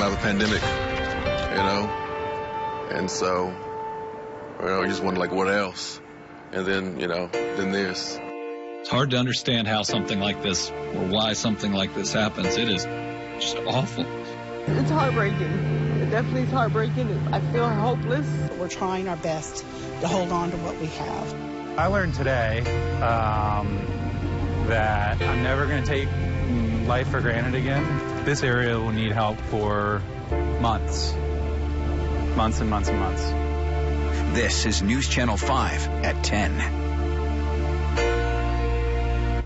come out of the pandemic, and so, you just wonder, like, what else? And then, then this. It's hard to understand how something like this, or why something like this happens. It is just awful. It's heartbreaking. It definitely is heartbreaking. I feel hopeless. We're trying our best to hold on to what we have. I learned today that I'm never going to take life for granted again. This area will need help for months. Months and months and months. This is News Channel 5 at 10.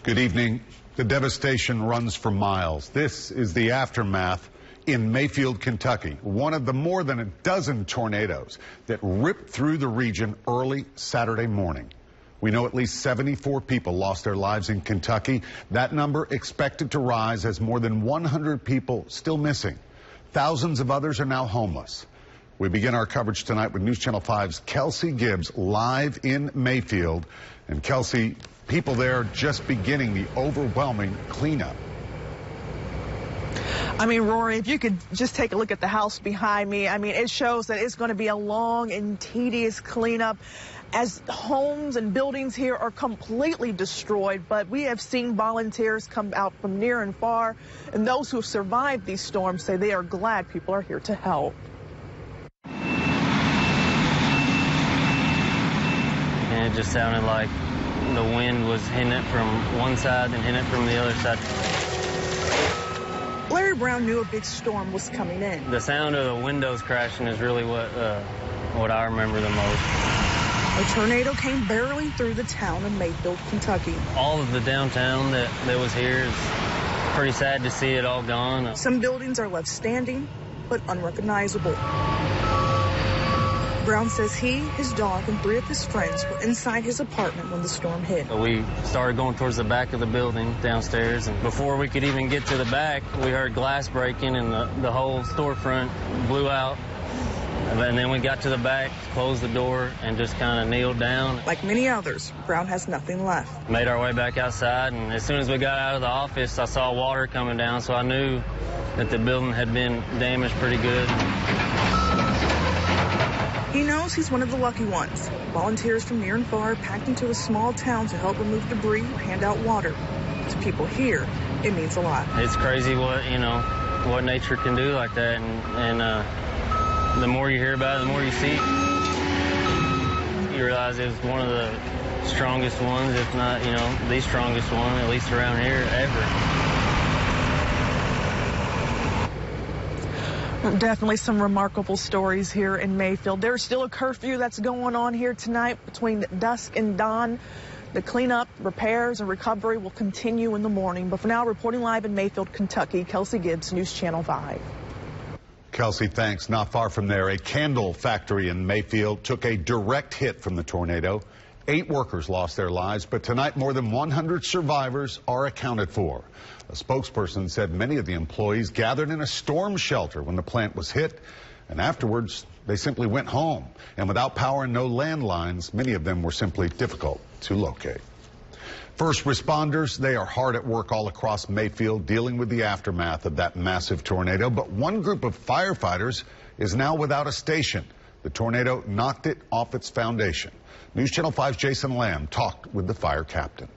Good evening. The devastation runs for miles. This is the aftermath in Mayfield, Kentucky, one of the more than a dozen tornadoes that ripped through the region early Saturday morning. We know at least 74 people lost their lives in Kentucky. That number expected to rise as more than 100 people still missing. Thousands of others are now homeless. We begin our coverage tonight with News Channel 5's Kelsey Gibbs live in Mayfield. And Kelsey, people there just beginning the overwhelming cleanup. I mean, Rory, if you could just take a look at the house behind me, I mean, it shows that it's going to be a long and tedious cleanup as homes and buildings here are completely destroyed. But we have seen volunteers come out from near and far, and those who have survived these storms say they are glad people are here to help. And it just sounded like the wind was hitting it from one side and hitting it from the other side. Larry Brown knew a big storm was coming in. The sound of the windows crashing is really what I remember the most. A tornado came barreling through the town of Mayfield, Kentucky. All of the downtown that was here is pretty sad to see it all gone. Some buildings are left standing, but unrecognizable. Brown says he, his dog, and 3 of his friends were inside his apartment when the storm hit. We started going towards the back of the building downstairs, and before we could even get to the back, we heard glass breaking and the whole storefront blew out. And then we got to the back, closed the door, and just kind of kneeled down. Like many others, Brown has nothing left. Made our way back outside, and as soon as we got out of the office, I saw water coming down, so I knew that the building had been damaged pretty good. He knows he's one of the lucky ones. Volunteers from near and far packed into a small town to help remove debris or hand out water. To people here, it means a lot. It's crazy what nature can do like that, and the more you hear about it, the more you see. You realize it was one of the strongest ones, if not, the strongest one, at least around here, ever. Definitely some remarkable stories here in Mayfield. There's still a curfew that's going on here tonight between dusk and dawn. The cleanup, repairs, and recovery will continue in the morning. But for now, reporting live in Mayfield, Kentucky, Kelsey Gibbs, News Channel 5. Kelsey, thanks. Not far from there, a candle factory in Mayfield took a direct hit from the tornado. 8 workers lost their lives, but tonight more than 100 survivors are accounted for. A spokesperson said many of the employees gathered in a storm shelter when the plant was hit, and afterwards they simply went home. And without power and no landlines, many of them were simply difficult to locate. First responders, they are hard at work all across Mayfield dealing with the aftermath of that massive tornado, but one group of firefighters is now without a station. The tornado knocked it off its foundation. News Channel 5's Jason Lamb talked with the fire captain.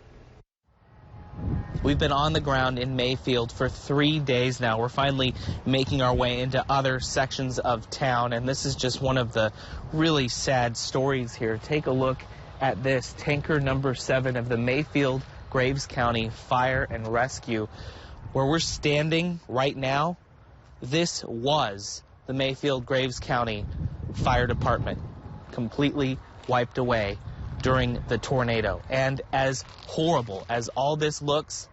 We've been on the ground in Mayfield for 3 days now. We're finally making our way into other sections of town, and this is just one of the really sad stories here. Take a look at this. Tanker number 7 of the Mayfield Graves County Fire and Rescue. Where we're standing right now, this was the Mayfield Graves County Fire Department, completely wiped away during the tornado. And as horrible as all this looks,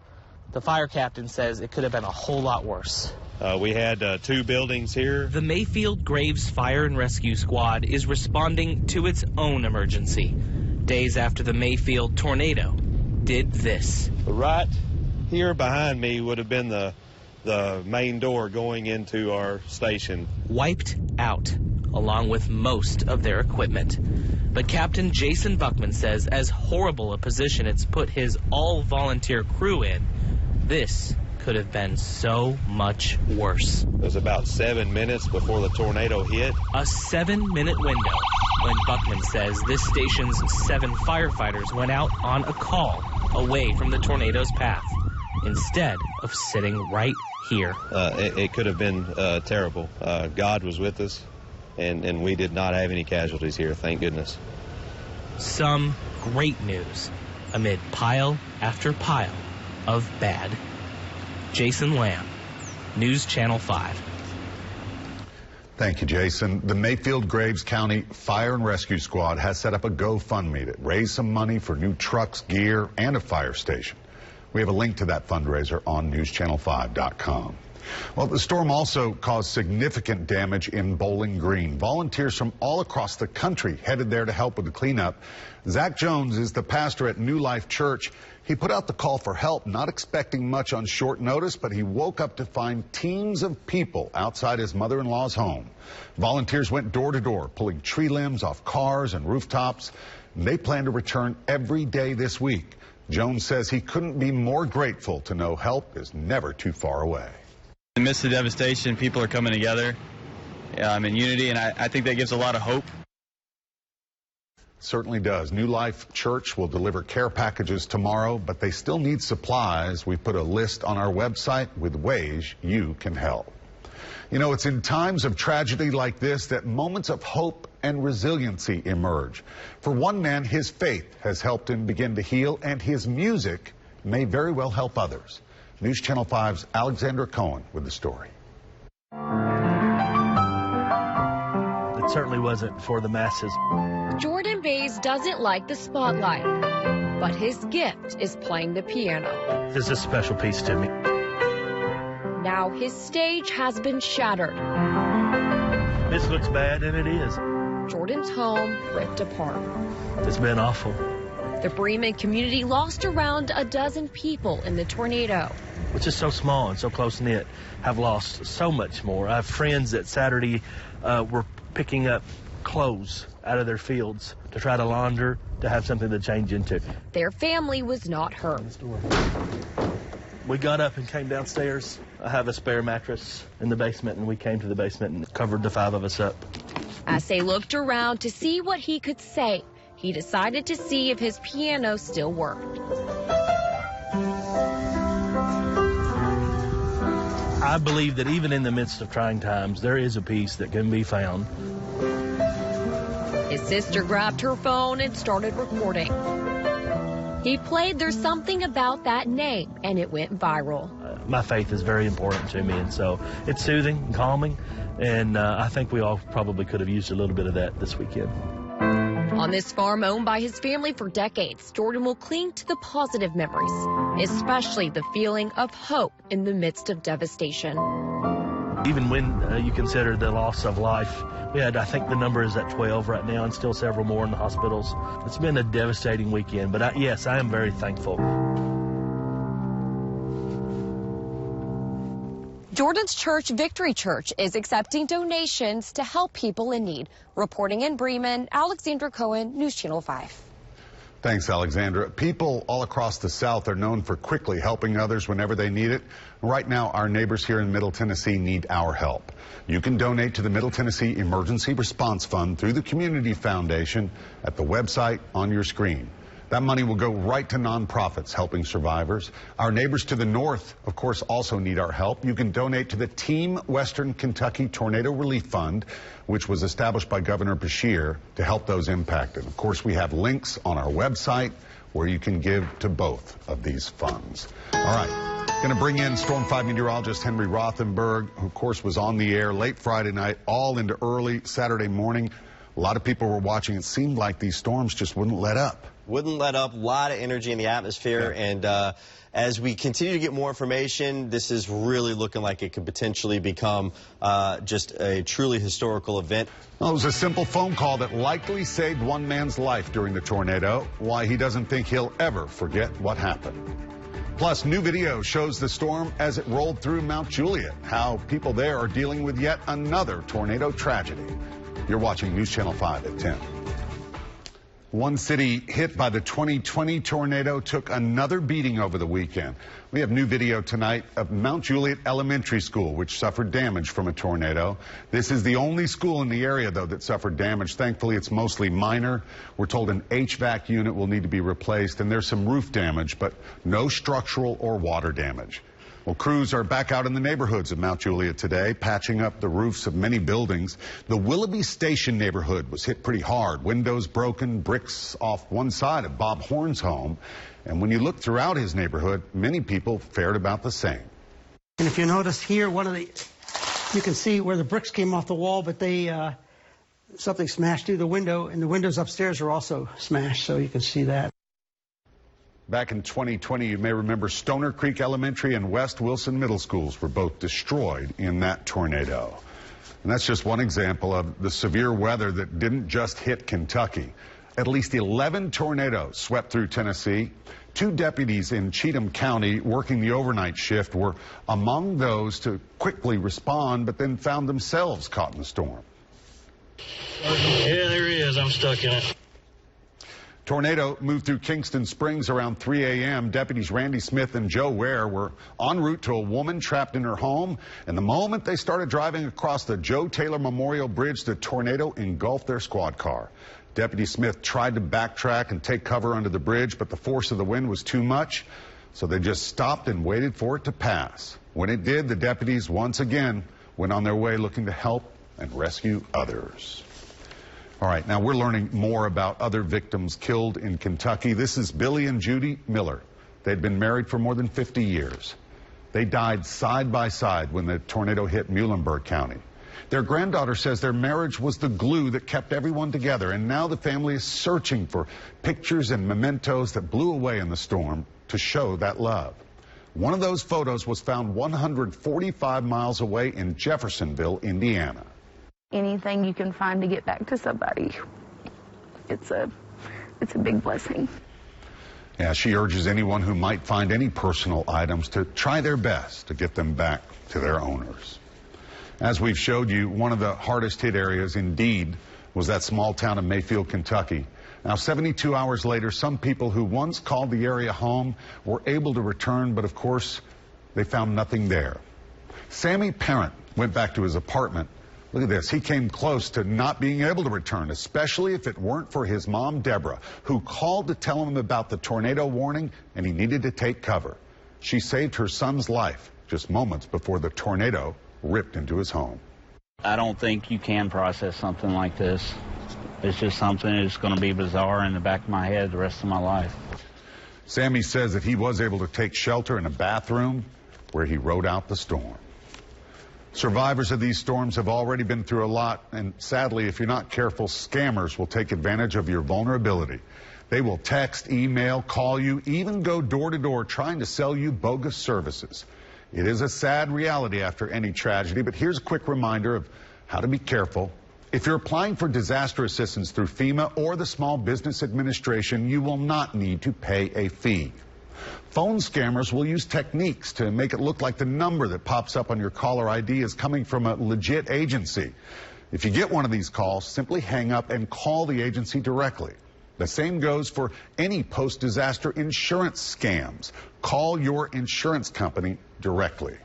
the fire captain says it could have been a whole lot worse. We had 2 buildings here. The Mayfield Graves Fire and Rescue Squad is responding to its own emergency. Days after the Mayfield tornado did this. Right here behind me would have been the main door going into our station. Wiped out, along with most of their equipment. But Captain Jason Buckman says as horrible a position it's put his all-volunteer crew in, this could have been so much worse. It was about 7 minutes before the tornado hit. A 7-minute window when Buckman says this station's 7 firefighters went out on a call away from the tornado's path instead of sitting right here. It could have been terrible. God was with us, and we did not have any casualties here, thank goodness. Some great news amid pile after pile of bad. Jason Lamb, News Channel 5. Thank you, Jason. The Mayfield-Graves County Fire and Rescue Squad has set up a GoFundMe to raise some money for new trucks, gear, and a fire station. We have a link to that fundraiser on newschannel5.com. Well, the storm also caused significant damage in Bowling Green. Volunteers from all across the country headed there to help with the cleanup. Zach Jones is the pastor at New Life Church. He put out the call for help, not expecting much on short notice, but he woke up to find teams of people outside his mother-in-law's home. Volunteers went door to door, pulling tree limbs off cars and rooftops. They plan to return every day this week. Jones says he couldn't be more grateful to know help is never too far away. In the midst of devastation, people are coming together in unity, and I think that gives a lot of hope. Certainly does. New Life Church will deliver care packages tomorrow, but they still need supplies. We put a list on our website with ways you can help. You know, it's in times of tragedy like this that moments of hope and resiliency emerge. For one man, his faith has helped him begin to heal, and his music may very well help others. News Channel 5's Alexandra Cohen with the story. It certainly wasn't for the masses. Jordan Bays doesn't like the spotlight, but his gift is playing the piano. This is a special piece to me. Now his stage has been shattered. This looks bad, and it is. Jordan's home ripped apart. It's been awful. The Bremen community lost around a dozen people in the tornado. Which is so small and so close-knit, have lost so much more. I have friends that Saturday were picking up clothes out of their fields to try to launder, to have something to change into. Their family was not hurt. We got up and came downstairs. I have a spare mattress in the basement, and we came to the basement and covered the 5 of us up. As they looked around to see what he could say, he decided to see if his piano still worked. I believe that even in the midst of trying times, there is a peace that can be found. His sister grabbed her phone and started recording. He played There's Something About That Name, and it went viral. My faith is very important to me, and so it's soothing and calming, and I think we all probably could have used a little bit of that this weekend. On this farm owned by his family for decades, Jordan will cling to the positive memories, especially the feeling of hope in the midst of devastation. Even when you consider the loss of life, we had, I think the number is at 12 right now, and still several more in the hospitals. It's been a devastating weekend, but yes, I am very thankful. Jordan's church, Victory Church, is accepting donations to help people in need. Reporting in Bremen, Alexandra Cohen, News Channel 5. Thanks, Alexandra. People all across the South are known for quickly helping others whenever they need it. Right now, our neighbors here in Middle Tennessee need our help. You can donate to the Middle Tennessee Emergency Response Fund through the Community Foundation at the website on your screen. That money will go right to nonprofits helping survivors. Our neighbors to the north, of course, also need our help. You can donate to the Team Western Kentucky Tornado Relief Fund, which was established by Governor Beshear to help those impacted. Of course, we have links on our website where you can give to both of these funds. All right, going to bring in Storm 5 meteorologist Henry Rothenberg, who, of course, was on the air late Friday night, all into early Saturday morning. A lot of people were watching. It seemed like these storms just wouldn't let up. Wouldn't let up. A lot of energy in the atmosphere. Yeah. And as we continue to get more information, this is really looking like it could potentially become just a truly historical event. Well, it was a simple phone call that likely saved one man's life during the tornado. Why he doesn't think he'll ever forget what happened. Plus, new video shows the storm as it rolled through Mount Juliet, how people there are dealing with yet another tornado tragedy. You're watching News Channel 5 at 10. One city hit by the 2020 tornado took another beating over the weekend. We have new video tonight of Mount Juliet Elementary School, which suffered damage from a tornado. This is the only school in the area, though, that suffered damage. Thankfully, it's mostly minor. We're told an HVAC unit will need to be replaced, and there's some roof damage, but no structural or water damage. Well, crews are back out in the neighborhoods of Mount Juliet today, patching up the roofs of many buildings. The Willoughby Station neighborhood was hit pretty hard. Windows broken, bricks off one side of Bob Horn's home. And when you look throughout his neighborhood, many people fared about the same. And if you notice here, you can see where the bricks came off the wall, but something smashed through the window, and the windows upstairs are also smashed, so you can see that. Back in 2020, you may remember Stoner Creek Elementary and West Wilson Middle Schools were both destroyed in that tornado. And that's just one example of the severe weather that didn't just hit Kentucky. At least 11 tornadoes swept through Tennessee. 2 deputies in Cheatham County working the overnight shift were among those to quickly respond, but then found themselves caught in the storm. Yeah, there he is. I'm stuck in it. Tornado moved through Kingston Springs around 3 a.m. Deputies Randy Smith and Joe Ware were en route to a woman trapped in her home. And the moment they started driving across the Joe Taylor Memorial Bridge, the tornado engulfed their squad car. Deputy Smith tried to backtrack and take cover under the bridge, but the force of the wind was too much. So they just stopped and waited for it to pass. When it did, the deputies once again went on their way looking to help and rescue others. All right, now we're learning more about other victims killed in Kentucky. This is Billy and Judy Miller. They'd been married for more than 50 years. They died side by side when the tornado hit Muhlenberg County. Their granddaughter says their marriage was the glue that kept everyone together, and now the family is searching for pictures and mementos that blew away in the storm to show that love. One of those photos was found 145 miles away in Jeffersonville, Indiana. Anything you can find to get back to somebody, it's a big blessing. Yeah, she urges anyone who might find any personal items to try their best to get them back to their owners. As we've showed you, one of the hardest hit areas indeed was that small town of Mayfield, Kentucky. Now, 72 hours later, some people who once called the area home were able to return, but of course, they found nothing there. Sammy Parent went back to his apartment. Look at this. He came close to not being able to return, especially if it weren't for his mom, Deborah, who called to tell him about the tornado warning and he needed to take cover. She saved her son's life just moments before the tornado ripped into his home. I don't think you can process something like this. It's just something that's going to be bizarre in the back of my head the rest of my life. Sammy says that he was able to take shelter in a bathroom where he rode out the storm. Survivors of these storms have already been through a lot, and sadly, if you're not careful, scammers will take advantage of your vulnerability. They will text, email, call you, even go door to door trying to sell you bogus services. It is a sad reality after any tragedy, but here's a quick reminder of how to be careful. If you're applying for disaster assistance through FEMA or the Small Business Administration, you will not need to pay a fee. Phone scammers will use techniques to make it look like the number that pops up on your caller ID is coming from a legit agency. If you get one of these calls, simply hang up and call the agency directly. The same goes for any post-disaster insurance scams. Call your insurance company directly.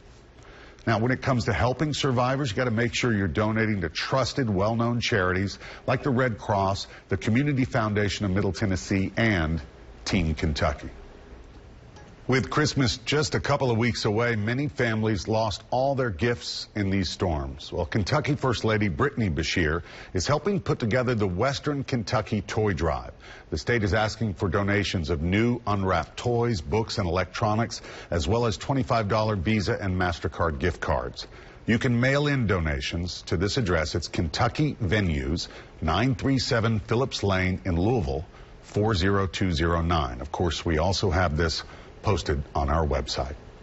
Now, when it comes to helping survivors, you got to make sure you're donating to trusted, well-known charities like the Red Cross, the Community Foundation of Middle Tennessee, and Team Kentucky. With Christmas just a couple of weeks away, many families lost all their gifts in these storms. Well, Kentucky First Lady Brittany Bashir is helping put together the Western Kentucky Toy Drive. The state is asking for donations of new unwrapped toys, books, and electronics, as well as $25 Visa and MasterCard gift cards. You can mail in donations to this address. It's Kentucky Venues, 937 Phillips Lane in Louisville, 40209. Of course, we also have this posted on our website.